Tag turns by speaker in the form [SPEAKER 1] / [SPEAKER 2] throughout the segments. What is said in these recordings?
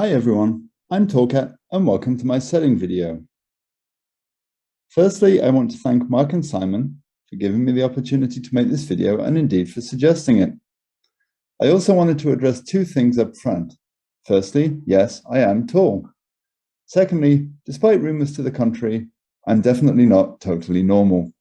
[SPEAKER 1] Hi everyone, I'm Tallcat and welcome to my setting video. Firstly, I want to thank Mark and Simon for giving me the opportunity to make this video and indeed for suggesting it. I also wanted to address two things up front. Firstly, yes, I am tall. Secondly, despite rumors to the contrary, I'm definitely not totally normal.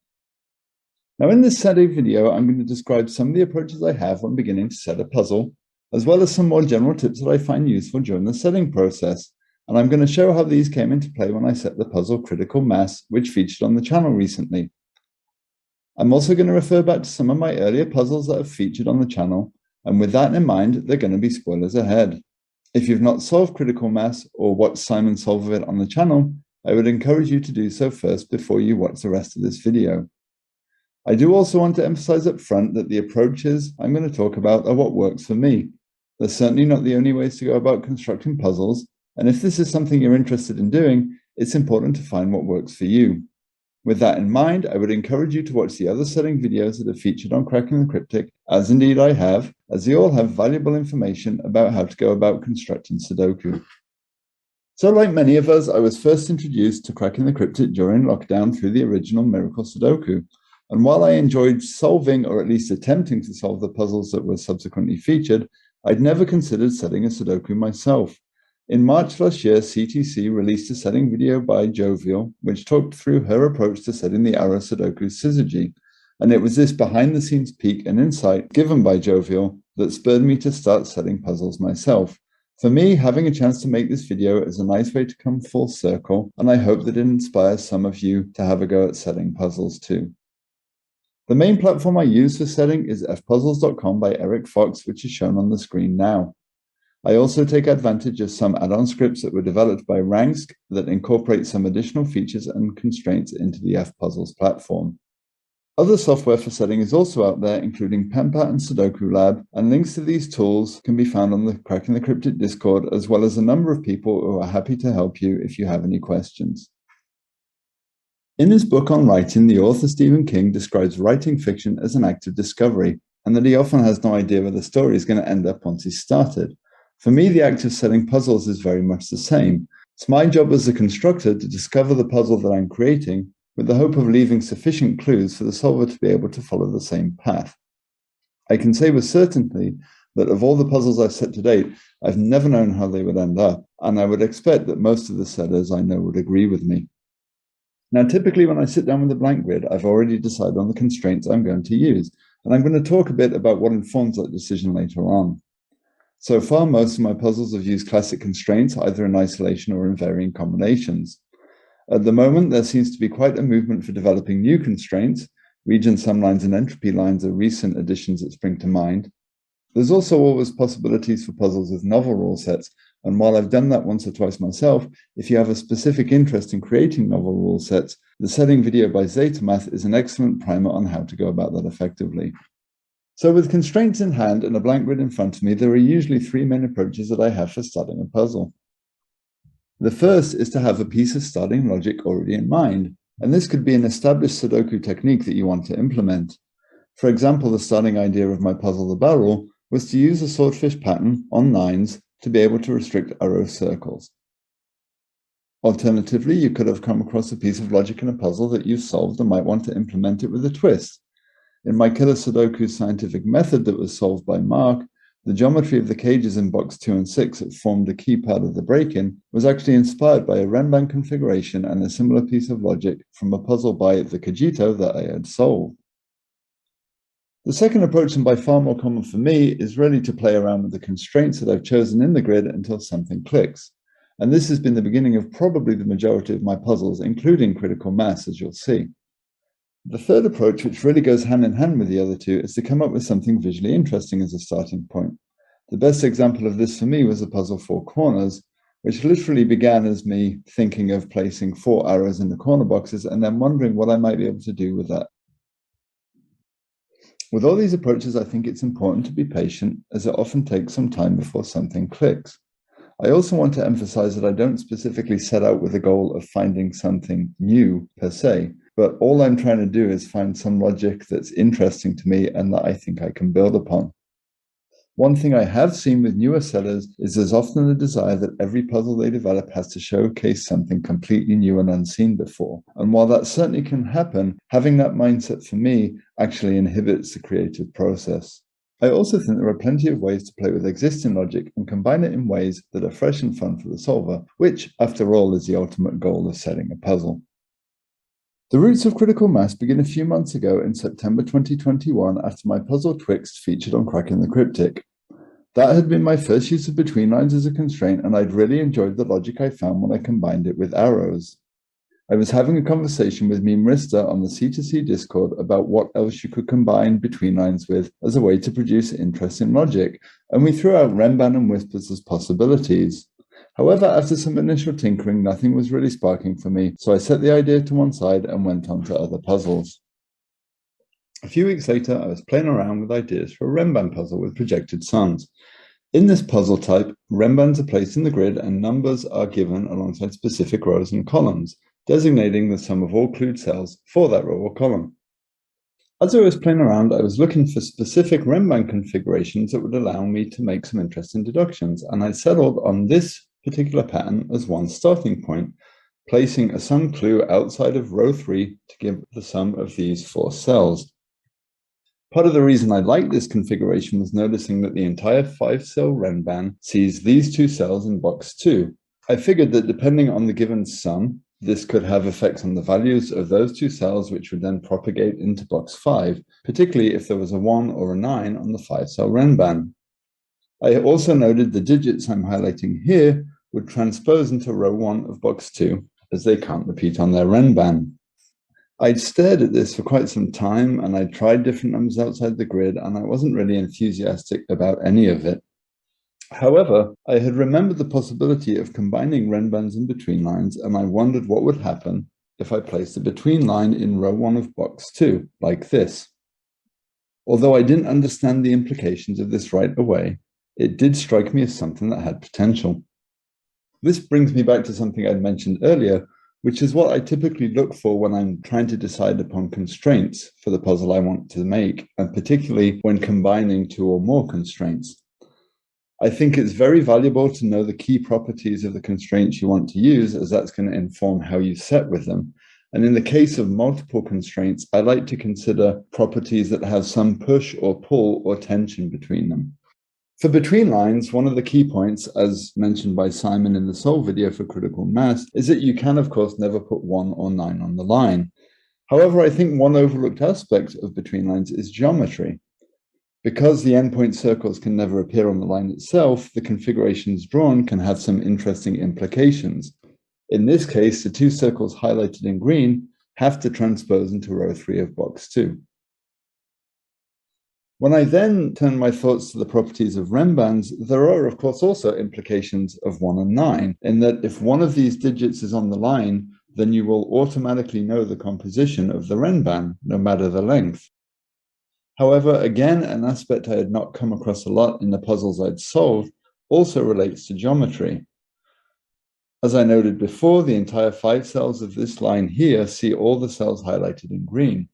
[SPEAKER 1] Now in this setting video, I'm going to describe some of the approaches I have when beginning to set a puzzle, as well as some more general tips that I find useful during the setting process. And I'm going to show how these came into play when I set the puzzle Critical Mass, which featured on the channel recently. I'm also going to refer back to some of my earlier puzzles that have featured on the channel, and with that in mind, they're going to be spoilers ahead. If you've not solved Critical Mass or watched Simon solve it on the channel, I would encourage you to do so first before you watch the rest of this video. I do also want to emphasize up front that the approaches I'm going to talk about are what works for me. They're certainly not the only ways to go about constructing puzzles, and if this is something you're interested in doing, it's important to find what works for you. With that in mind, I would encourage you to watch the other setting videos that are featured on Cracking the Cryptic, as indeed I have, as they all have valuable information about how to go about constructing Sudoku. So like many of us, I was first introduced to Cracking the Cryptic during lockdown through the original Miracle Sudoku. And while I enjoyed solving, or at least attempting to solve, the puzzles that were subsequently featured, I'd never considered setting a Sudoku myself. In March last year, CTC released a setting video by Jovial, which talked through her approach to setting the Arrow Sudoku Syzygy. And it was this behind-the-scenes peek and insight given by Jovial that spurred me to start setting puzzles myself. For me, having a chance to make this video is a nice way to come full circle, and I hope that it inspires some of you to have a go at setting puzzles too. The main platform I use for setting is fpuzzles.com by Eric Fox, which is shown on the screen now. I also take advantage of some add-on scripts that were developed by Rangsk that incorporate some additional features and constraints into the fpuzzles platform. Other software for setting is also out there, including PenPat and Sudoku Lab, and links to these tools can be found on the Cracking the Cryptic Discord, as well as a number of people who are happy to help you if you have any questions. In his book on writing, the author Stephen King describes writing fiction as an act of discovery, and that he often has no idea where the story is going to end up once he's started. For me, the act of setting puzzles is very much the same. It's my job as a constructor to discover the puzzle that I'm creating, with the hope of leaving sufficient clues for the solver to be able to follow the same path. I can say with certainty that of all the puzzles I've set to date, I've never known how they would end up, and I would expect that most of the setters I know would agree with me. Now, typically when I sit down with a blank grid, I've already decided on the constraints I'm going to use, and I'm going to talk a bit about what informs that decision later on. So far, most of my puzzles have used classic constraints, either in isolation or in varying combinations. At the moment, there seems to be quite a movement for developing new constraints. Region sum lines and entropy lines are recent additions that spring to mind. There's also always possibilities for puzzles with novel rule sets, and while I've done that once or twice myself, if you have a specific interest in creating novel rule sets, the setting video by ZetaMath is an excellent primer on how to go about that effectively. So with constraints in hand and a blank grid in front of me, there are usually three main approaches that I have for starting a puzzle. The first is to have a piece of starting logic already in mind, and this could be an established Sudoku technique that you want to implement. For example, the starting idea of my puzzle, the barrel, was to use a swordfish pattern on nines to be able to restrict arrow circles. Alternatively, you could have come across a piece of logic in a puzzle that you've solved and might want to implement it with a twist. In my Killer Sudoku scientific method that was solved by Mark, the geometry of the cages in box 2 and 6 that formed a key part of the break-in was actually inspired by a Renban configuration and a similar piece of logic from a puzzle by the Kajito that I had solved. The second approach, and by far more common for me, is really to play around with the constraints that I've chosen in the grid until something clicks. And this has been the beginning of probably the majority of my puzzles, including Critical Mass, as you'll see. The third approach, which really goes hand in hand with the other two, is to come up with something visually interesting as a starting point. The best example of this for me was the puzzle Four Corners, which literally began as me thinking of placing 4 arrows in the corner boxes and then wondering what I might be able to do with that. With all these approaches, I think it's important to be patient, as it often takes some time before something clicks. I also want to emphasize that I don't specifically set out with the goal of finding something new per se, but all I'm trying to do is find some logic that's interesting to me and that I think I can build upon. One thing I have seen with newer sellers is there's often a desire that every puzzle they develop has to showcase something completely new and unseen before. And while that certainly can happen, having that mindset for me actually inhibits the creative process. I also think there are plenty of ways to play with existing logic and combine it in ways that are fresh and fun for the solver, which, after all, is the ultimate goal of setting a puzzle. The roots of critical mass begin a few months ago in September 2021 after my puzzle Twixt featured on Cracking the Cryptic. That had been my first use of between lines as a constraint, and I'd really enjoyed the logic I found when I combined it with arrows. I was having a conversation with Memrista on the C2C Discord about what else you could combine between lines with as a way to produce interesting logic, and we threw out Renban and Whispers as possibilities. However, after some initial tinkering, nothing was really sparking for me, so I set the idea to one side and went on to other puzzles. A few weeks later, I was playing around with ideas for a Renban puzzle with projected suns. In this puzzle type, Renbans are placed in the grid and numbers are given alongside specific rows and columns, designating the sum of all clued cells for that row or column. As I was playing around, I was looking for specific Renban configurations that would allow me to make some interesting deductions, and I settled on this particular pattern as one starting point, placing a sum clue outside of row 3 to give the sum of these 4 cells. Part of the reason I liked this configuration was noticing that the entire 5-cell Renban sees these 2 cells in box 2. I figured that depending on the given sum, this could have effects on the values of those 2 cells, which would then propagate into box 5, particularly if there was a 1 or a 9 on the 5-cell Renban. I also noted the digits I'm highlighting here would transpose into row 1 of box 2, as they can't repeat on their Renban. I'd stared at this for quite some time, and I'd tried different numbers outside the grid, and I wasn't really enthusiastic about any of it. However, I had remembered the possibility of combining Renbans and between lines, and I wondered what would happen if I placed a between line in row 1 of box 2, like this. Although I didn't understand the implications of this right away, it did strike me as something that had potential. This brings me back to something I'd mentioned earlier, which is what I typically look for when I'm trying to decide upon constraints for the puzzle I want to make, and particularly when combining 2 or more constraints. I think it's very valuable to know the key properties of the constraints you want to use, as that's going to inform how you set with them. And in the case of multiple constraints, I like to consider properties that have some push or pull or tension between them. For between lines, one of the key points, as mentioned by Simon in the Solve video for critical mass, is that you can, of course, never put 1 or 9 on the line. However, I think one overlooked aspect of between lines is geometry. Because the endpoint circles can never appear on the line itself, the configurations drawn can have some interesting implications. In this case, the 2 circles highlighted in green have to transpose into row 3 of box 2. When I then turn my thoughts to the properties of Renbans, there are, of course, also implications of 1 and 9, in that if one of these digits is on the line, then you will automatically know the composition of the Renban, no matter the length. However, again, an aspect I had not come across a lot in the puzzles I'd solved also relates to geometry. As I noted before, the entire 5 cells of this line here see all the cells highlighted in green.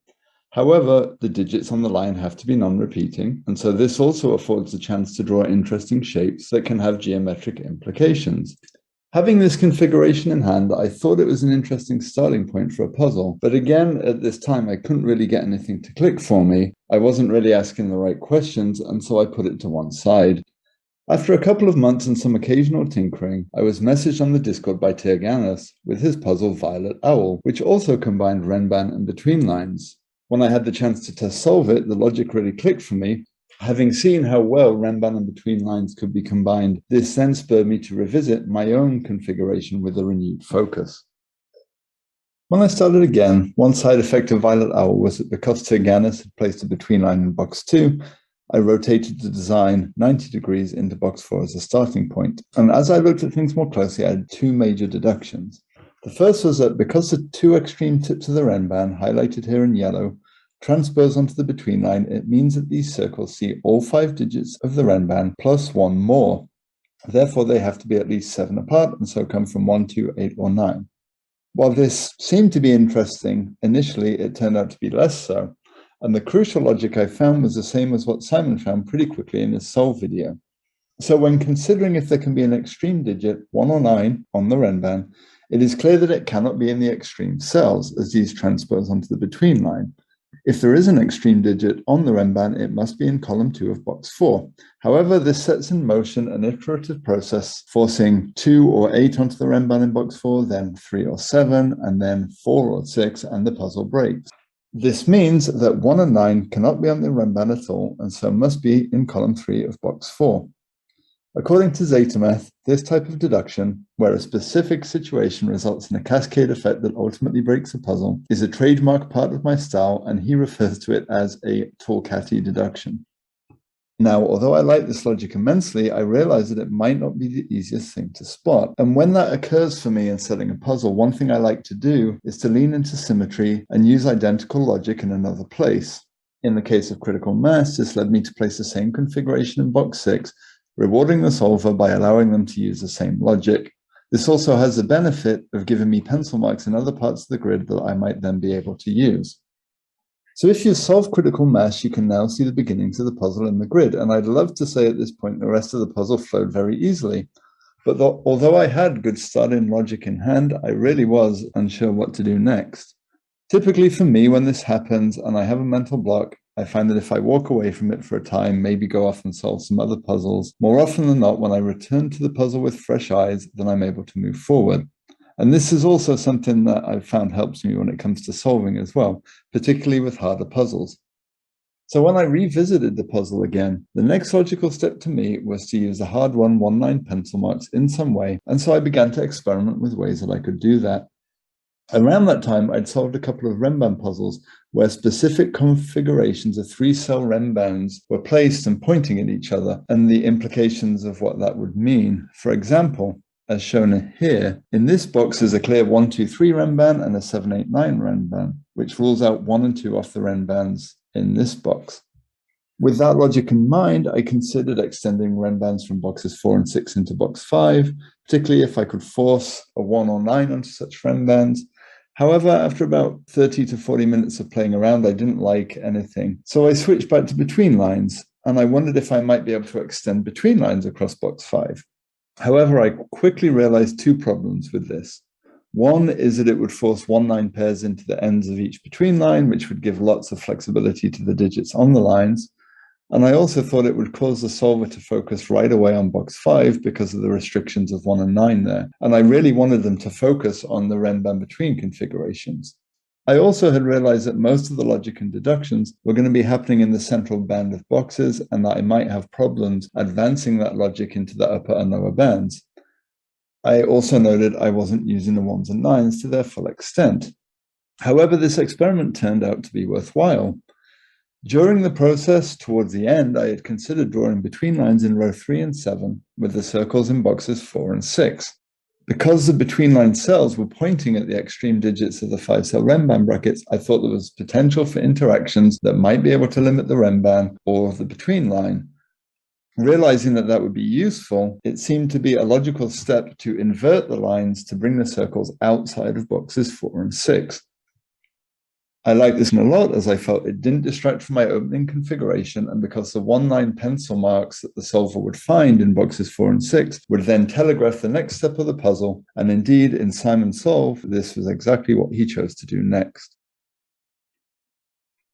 [SPEAKER 1] However, the digits on the line have to be non-repeating, and so this also affords a chance to draw interesting shapes that can have geometric implications. Having this configuration in hand, I thought it was an interesting starting point for a puzzle, but again, at this time, I couldn't really get anything to click for me. I wasn't really asking the right questions, and so I put it to one side. After a couple of months and some occasional tinkering, I was messaged on the Discord by Tirganis with his puzzle Violet Owl, which also combined Renban and between lines. When I had the chance to test solve it, the logic really clicked for me. Having seen how well Renban and between lines could be combined, this then spurred me to revisit my own configuration with a renewed focus. When I started again, one side effect of Violet Owl was that because Tirganis had placed a between line in box 2, I rotated the design 90 degrees into box 4 as a starting point. And as I looked at things more closely, I had 2 major deductions. The first was that because the 2 extreme tips of the Renban, highlighted here in yellow, transpose onto the between line, it means that these circles see all 5 digits of the Renban plus 1 more. Therefore, they have to be at least 7 apart, and so come from 1, 2, 8, or 9. While this seemed to be interesting, initially it turned out to be less so. And the crucial logic I found was the same as what Simon found pretty quickly in his solve video. So when considering if there can be an extreme digit, 1 or 9, on the Renban, it is clear that it cannot be in the extreme cells, as these transpose onto the between line. If there is an extreme digit on the Renban, it must be in column 2 of box 4. However, this sets in motion an iterative process, forcing 2 or 8 onto the Renban in box 4, then 3 or 7, and then 4 or 6, and the puzzle breaks. This means that 1 and 9 cannot be on the Renban at all, and so must be in column 3 of box 4. According to Zetameth, this type of deduction, where a specific situation results in a cascade effect that ultimately breaks a puzzle, is a trademark part of my style, and he refers to it as a Tallcat deduction. Now, although I like this logic immensely, I realize that it might not be the easiest thing to spot. And when that occurs for me in setting a puzzle, one thing I like to do is to lean into symmetry and use identical logic in another place. In the case of critical mass, this led me to place the same configuration in box 6, rewarding the solver by allowing them to use the same logic. This also has the benefit of giving me pencil marks in other parts of the grid that I might then be able to use. So if you solve critical mass, you can now see the beginnings of the puzzle in the grid, and I'd love to say at this point the rest of the puzzle flowed very easily. But although I had good starting logic in hand, I really was unsure what to do next. Typically for me, when this happens and I have a mental block, I find that if I walk away from it for a time, maybe go off and solve some other puzzles, more often than not, when I return to the puzzle with fresh eyes, then I'm able to move forward. And this is also something that I've found helps me when it comes to solving as well, particularly with harder puzzles. So when I revisited the puzzle again, the next logical step to me was to use the hard-won 1-9 pencil marks in some way, and so I began to experiment with ways that I could do that. Around that time, I'd solved a couple of Renban puzzles where specific configurations of 3-cell Renbans were placed and pointing at each other, and the implications of what that would mean. For example, as shown here, in this box is a clear 1, 2, 3 Renban and a 7, 8, 9 Renban, which rules out 1 and 2 off the Renbans in this box. With that logic in mind, I considered extending Renbans from boxes 4 and 6 into box 5, particularly if I could force a 1 or 9 onto such Renbans. However, after about 30 to 40 minutes of playing around, I didn't like anything. So I switched back to between lines, and I wondered if I might be able to extend between lines across box 5. However, I quickly realized 2 problems with this. One is that it would force 1-9 pairs into the ends of each between line, which would give lots of flexibility to the digits on the lines. And I also thought it would cause the solver to focus right away on box 5 because of the restrictions of 1 and 9 there. And I really wanted them to focus on the Renban between configurations. I also had realized that most of the logic and deductions were going to be happening in the central band of boxes, and that I might have problems advancing that logic into the upper and lower bands. I also noted I wasn't using the 1s and 9s to their full extent. However, this experiment turned out to be worthwhile. During the process, towards the end, I had considered drawing between lines in row 3 and 7 with the circles in boxes 4 and 6. Because the between line cells were pointing at the extreme digits of the 5-cell Renban brackets, I thought there was potential for interactions that might be able to limit the Renban or the between line. Realizing that that would be useful, it seemed to be a logical step to invert the lines to bring the circles outside of boxes 4 and 6. I liked this one a lot, as I felt it didn't distract from my opening configuration, and because the 1-9 pencil marks that the solver would find in boxes 4 and 6 would then telegraph the next step of the puzzle, and indeed in Simon's solve, this was exactly what he chose to do next.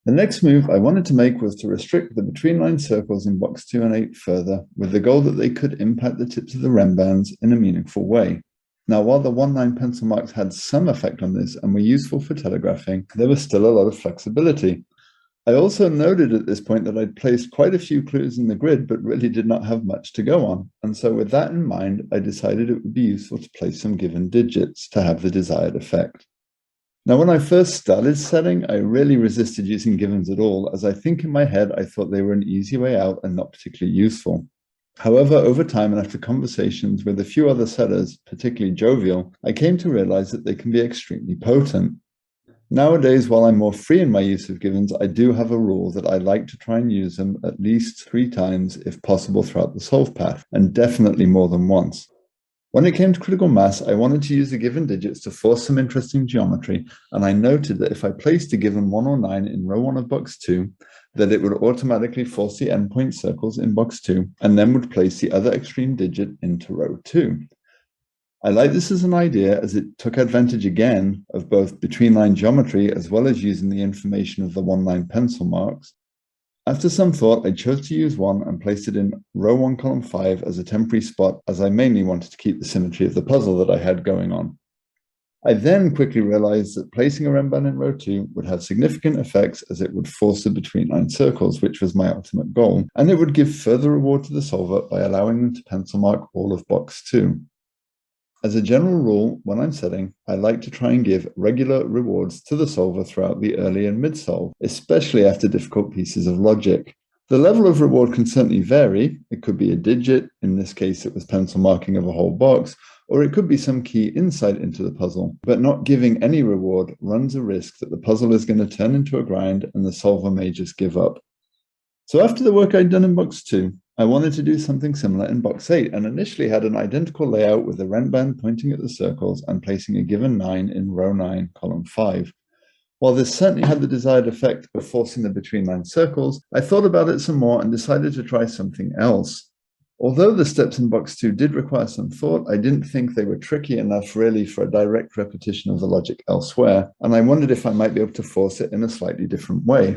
[SPEAKER 1] The next move I wanted to make was to restrict the between-line circles in box 2 and 8 further, with the goal that they could impact the tips of the Renbans in a meaningful way. Now, while the 1-9 pencil marks had some effect on this and were useful for telegraphing, there was still a lot of flexibility. I also noted at this point that I'd placed quite a few clues in the grid, but really did not have much to go on. And so with that in mind, I decided it would be useful to place some given digits to have the desired effect. Now, when I first started setting, I really resisted using givens at all, as I think in my head I thought they were an easy way out and not particularly useful. However, over time and after conversations with a few other setters, particularly jovial, I came to realize that they can be extremely potent. Nowadays, while I'm more free in my use of givens, I do have a rule that I like to try and use them at least 3 times if possible throughout the solve path, and definitely more than once. When it came to critical mass, I wanted to use the given digits to force some interesting geometry, and I noted that if I placed a given 1 or 9 in row 1 of box 2, that it would automatically force the endpoint circles in box 2, and then would place the other extreme digit into row 2. I like this as an idea as it took advantage again of both between-line geometry as well as using the information of the 1-line pencil marks. After some thought, I chose to use 1 and placed it in row 1, column 5 as a temporary spot, as I mainly wanted to keep the symmetry of the puzzle that I had going on. I then quickly realized that placing a Renban in row 2 would have significant effects as it would force the between-line circles, which was my ultimate goal, and it would give further reward to the solver by allowing them to pencil mark all of box 2. As a general rule, when I'm setting, I like to try and give regular rewards to the solver throughout the early and mid-solve, especially after difficult pieces of logic. The level of reward can certainly vary. It could be a digit, in this case it was pencil marking of a whole box, or it could be some key insight into the puzzle. But not giving any reward runs a risk that the puzzle is going to turn into a grind and the solver may just give up. So after the work I'd done in box 2, I wanted to do something similar in box 8 and initially had an identical layout with the Renban pointing at the circles and placing a given 9 in row 9, column 5. While this certainly had the desired effect of forcing the between-line circles, I thought about it some more and decided to try something else. Although the steps in box 2 did require some thought, I didn't think they were tricky enough really for a direct repetition of the logic elsewhere, and I wondered if I might be able to force it in a slightly different way.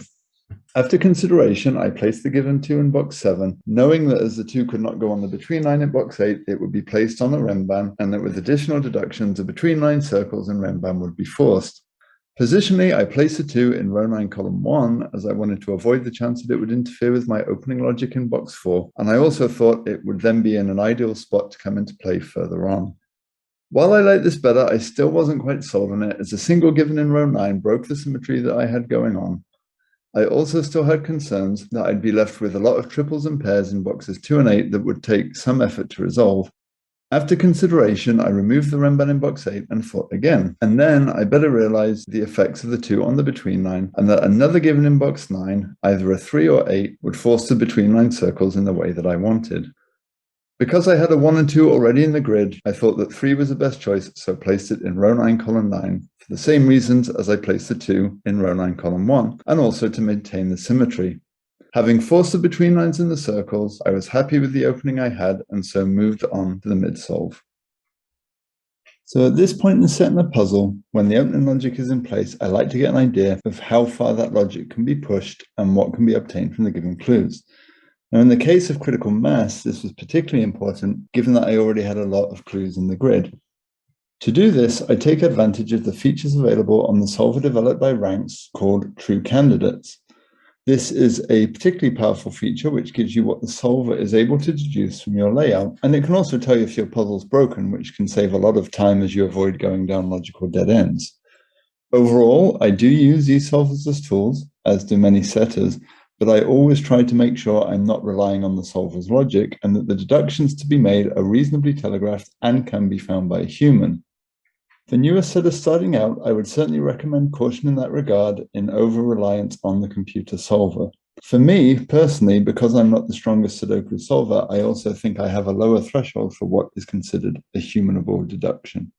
[SPEAKER 1] After consideration, I placed the given 2 in box 7, knowing that as the 2 could not go on the between line in box 8, it would be placed on a Renban, and that with additional deductions, the between line circles and Renban would be forced. Positionally, I placed the 2 in row 9, column 1, as I wanted to avoid the chance that it would interfere with my opening logic in box 4, and I also thought it would then be in an ideal spot to come into play further on. While I liked this better, I still wasn't quite sold on it, as a single given in row 9 broke the symmetry that I had going on. I also still had concerns that I'd be left with a lot of triples and pairs in boxes 2 and 8 that would take some effort to resolve. After consideration, I removed the Renban in box 8 and thought again, and then I better realized the effects of the 2 on the between line, and that another given in box 9, either a 3 or 8, would force the between line circles in the way that I wanted. Because I had a 1 and 2 already in the grid, I thought that 3 was the best choice, so placed it in row 9, column 9, for the same reasons as I placed the 2 in row 9, column 1, and also to maintain the symmetry. Having forced the between lines in the circles, I was happy with the opening I had, and so moved on to the mid-solve. So at this point in setting the puzzle, when the opening logic is in place, I like to get an idea of how far that logic can be pushed and what can be obtained from the given clues. Now, in the case of critical mass, this was particularly important, given that I already had a lot of clues in the grid. To do this, I take advantage of the features available on the solver developed by Ranks called True Candidates. This is a particularly powerful feature which gives you what the solver is able to deduce from your layout, and it can also tell you if your puzzle's broken, which can save a lot of time as you avoid going down logical dead ends. Overall, I do use these solvers as tools, as do many setters, but I always try to make sure I'm not relying on the solver's logic and that the deductions to be made are reasonably telegraphed and can be found by a human. For newer setters starting out, I would certainly recommend caution in that regard in over-reliance on the computer solver. For me, personally, because I'm not the strongest Sudoku solver, I also think I have a lower threshold for what is considered a humanable deduction.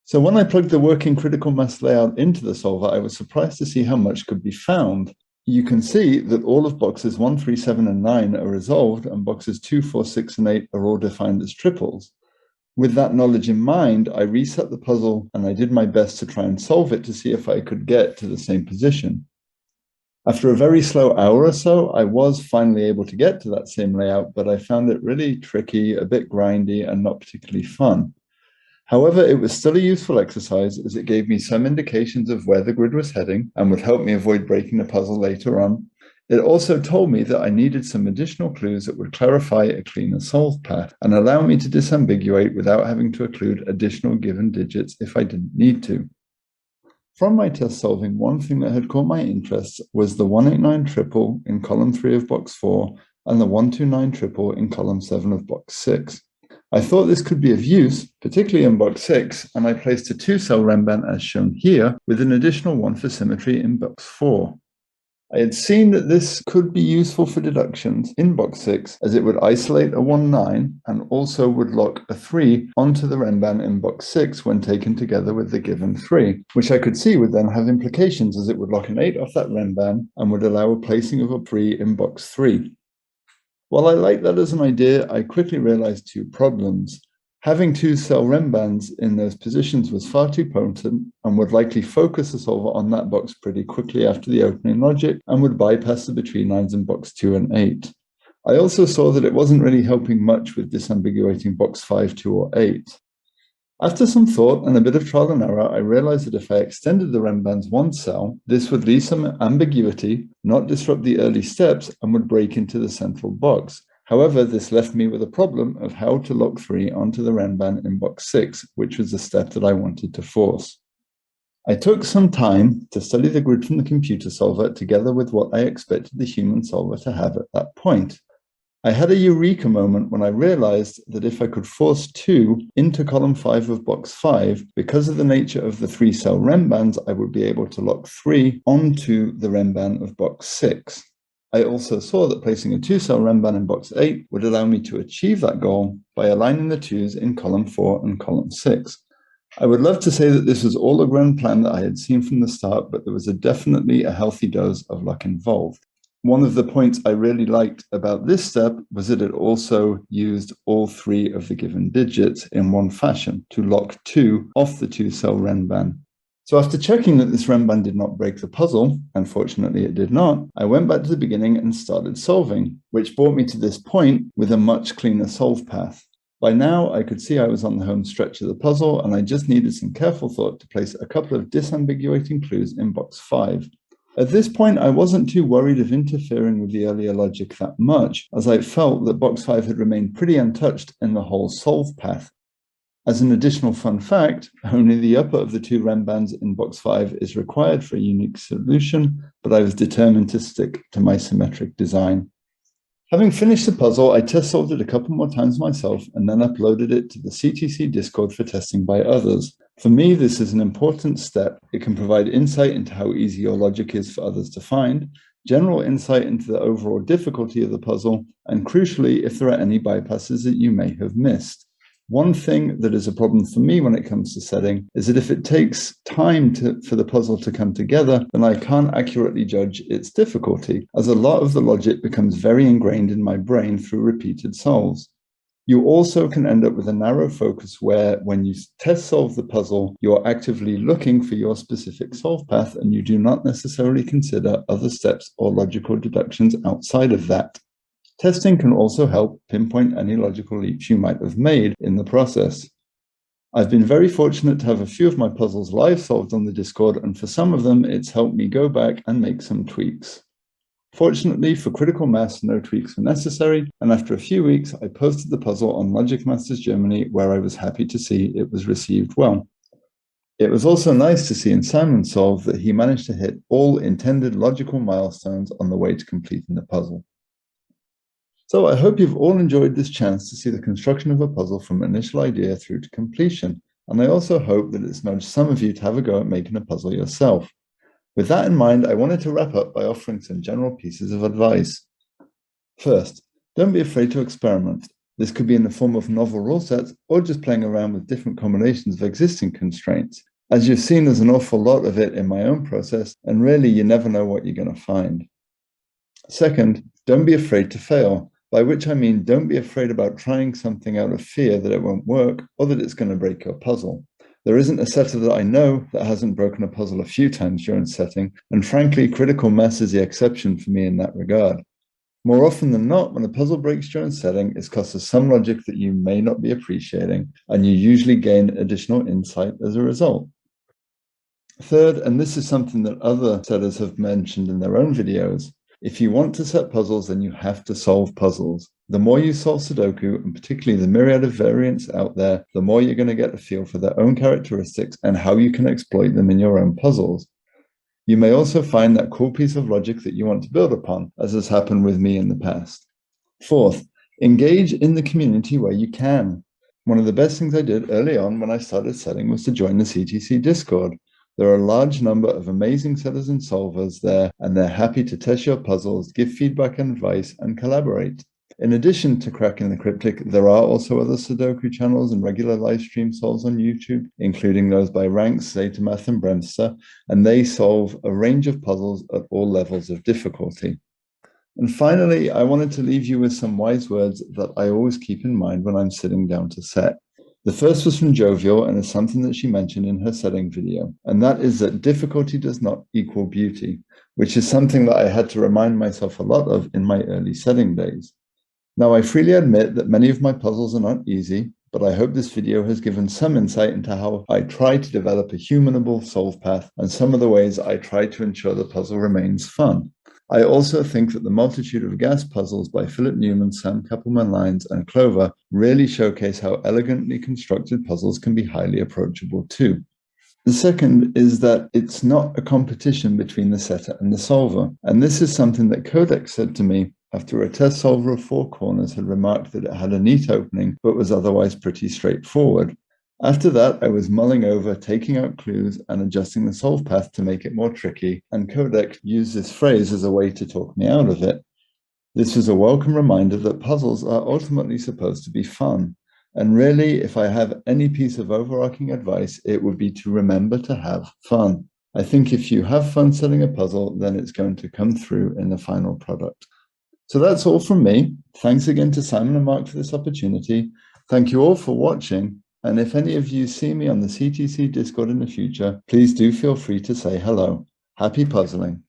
[SPEAKER 1] So when I plugged the working critical mass layout into the solver, I was surprised to see how much could be found. You can see that all of boxes 1, 3, 7, and 9 are resolved, and boxes 2, 4, 6, and 8 are all defined as triples. With that knowledge in mind, I reset the puzzle and I did my best to try and solve it to see if I could get to the same position. After a very slow hour or so, I was finally able to get to that same layout, but I found it really tricky, a bit grindy, and not particularly fun. However, it was still a useful exercise as it gave me some indications of where the grid was heading and would help me avoid breaking the puzzle later on. It also told me that I needed some additional clues that would clarify a cleaner solve path and allow me to disambiguate without having to include additional given digits if I didn't need to. From my test solving, one thing that had caught my interest was the 189 triple in column 3 of box 4 and the 129 triple in column 7 of box 6. I thought this could be of use, particularly in box 6, and I placed a 2-cell Renban as shown here with an additional one for symmetry in box 4. I had seen that this could be useful for deductions in box 6, as it would isolate a 1-9 and also would lock a 3 onto the Renban in box 6 when taken together with the given 3, which I could see would then have implications, as it would lock an 8 off that Renban and would allow a placing of a 3 in box 3. While I like that as an idea, I quickly realized two problems. Having two cell Renbans in those positions was far too potent and would likely focus the solver on that box pretty quickly after the opening logic and would bypass the between lines in box 2 and 8. I also saw that it wasn't really helping much with disambiguating box 5, 2, or 8. After some thought and a bit of trial and error, I realized that if I extended the Renbans one cell, this would leave some ambiguity, not disrupt the early steps, and would break into the central box. However, this left me with a problem of how to lock 3 onto the Renban in box 6, which was the step that I wanted to force. I took some time to study the grid from the computer solver together with what I expected the human solver to have at that point. I had a eureka moment when I realized that if I could force 2 into column 5 of box 5, because of the nature of the 3-cell Renbans, I would be able to lock 3 onto the Renban of box 6. I also saw that placing a 2-cell Renban in box 8 would allow me to achieve that goal by aligning the 2s in column 4 and column 6. I would love to say that this was all a grand plan that I had seen from the start, but there was definitely a healthy dose of luck involved. One of the points I really liked about this step was that it also used all 3 of the given digits in one fashion to lock 2 off the 2-cell Renban. So after checking that this Renban did not break the puzzle, unfortunately it did not, I went back to the beginning and started solving, which brought me to this point with a much cleaner solve path. By now, I could see I was on the home stretch of the puzzle, and I just needed some careful thought to place a couple of disambiguating clues in box 5. At this point, I wasn't too worried of interfering with the earlier logic that much, as I felt that box 5 had remained pretty untouched in the whole solve path. As an additional fun fact, only the upper of the 2 Renbans in box 5 is required for a unique solution, but I was determined to stick to my symmetric design. Having finished the puzzle, I test solved it a couple more times myself and then uploaded it to the CTC Discord for testing by others. For me, this is an important step. It can provide insight into how easy your logic is for others to find, general insight into the overall difficulty of the puzzle, and crucially, if there are any bypasses that you may have missed. One thing that is a problem for me when it comes to setting is that if it takes time for the puzzle to come together, then I can't accurately judge its difficulty, as a lot of the logic becomes very ingrained in my brain through repeated solves. You also can end up with a narrow focus where, when you test solve the puzzle, you're actively looking for your specific solve path and you do not necessarily consider other steps or logical deductions outside of that. Testing can also help pinpoint any logical leaps you might have made in the process. I've been very fortunate to have a few of my puzzles live solved on the Discord, and for some of them, it's helped me go back and make some tweaks. Fortunately, for critical mass, no tweaks were necessary, and after a few weeks, I posted the puzzle on Logic Masters Germany, where I was happy to see it was received well. It was also nice to see in Simon's solve that he managed to hit all intended logical milestones on the way to completing the puzzle. So I hope you've all enjoyed this chance to see the construction of a puzzle from initial idea through to completion, and I also hope that it's nudged some of you to have a go at making a puzzle yourself. With that in mind, I wanted to wrap up by offering some general pieces of advice. First, don't be afraid to experiment. This could be in the form of novel rule sets or just playing around with different combinations of existing constraints. As you've seen, there's an awful lot of it in my own process, and really you never know what you're going to find. Second, don't be afraid to fail. By which I mean, don't be afraid about trying something out of fear that it won't work or that it's going to break your puzzle. There isn't a setter that I know that hasn't broken a puzzle a few times during setting, and frankly, critical mass is the exception for me in that regard. More often than not, when a puzzle breaks during setting, it's because of some logic that you may not be appreciating, and you usually gain additional insight as a result. Third, and this is something that other setters have mentioned in their own videos, if you want to set puzzles, then you have to solve puzzles. The more you solve Sudoku, and particularly the myriad of variants out there, the more you're going to get a feel for their own characteristics and how you can exploit them in your own puzzles. You may also find that cool piece of logic that you want to build upon, as has happened with me in the past. Fourth, engage in the community where you can. One of the best things I did early on when I started setting was to join the CTC Discord. There are a large number of amazing setters and solvers there, and they're happy to test your puzzles, give feedback and advice, and collaborate. In addition to Cracking the Cryptic, there are also other Sudoku channels and regular live stream solves on YouTube, including those by Ranks, Zatamath, and Bremster, and they solve a range of puzzles at all levels of difficulty. And finally, I wanted to leave you with some wise words that I always keep in mind when I'm sitting down to set. The first was from Jovial and is something that she mentioned in her setting video, and that is that difficulty does not equal beauty, which is something that I had to remind myself a lot of in my early setting days. Now, I freely admit that many of my puzzles are not easy, but I hope this video has given some insight into how I try to develop a humanable solve path and some of the ways I try to ensure the puzzle remains fun. I also think that the multitude of gas puzzles by Philip Newman, Sam Kappelman-Lyons, and Clover really showcase how elegantly constructed puzzles can be highly approachable too. The second is that it's not a competition between the setter and the solver, and this is something that Codex said to me after a test solver of 4 corners had remarked that it had a neat opening but was otherwise pretty straightforward. After that, I was mulling over, taking out clues, and adjusting the solve path to make it more tricky, and Codex used this phrase as a way to talk me out of it. This was a welcome reminder that puzzles are ultimately supposed to be fun, and really, if I have any piece of overarching advice, it would be to remember to have fun. I think if you have fun setting a puzzle, then it's going to come through in the final product. So that's all from me. Thanks again to Simon and Mark for this opportunity. Thank you all for watching. And if any of you see me on the CTC Discord in the future, please do feel free to say hello. Happy puzzling.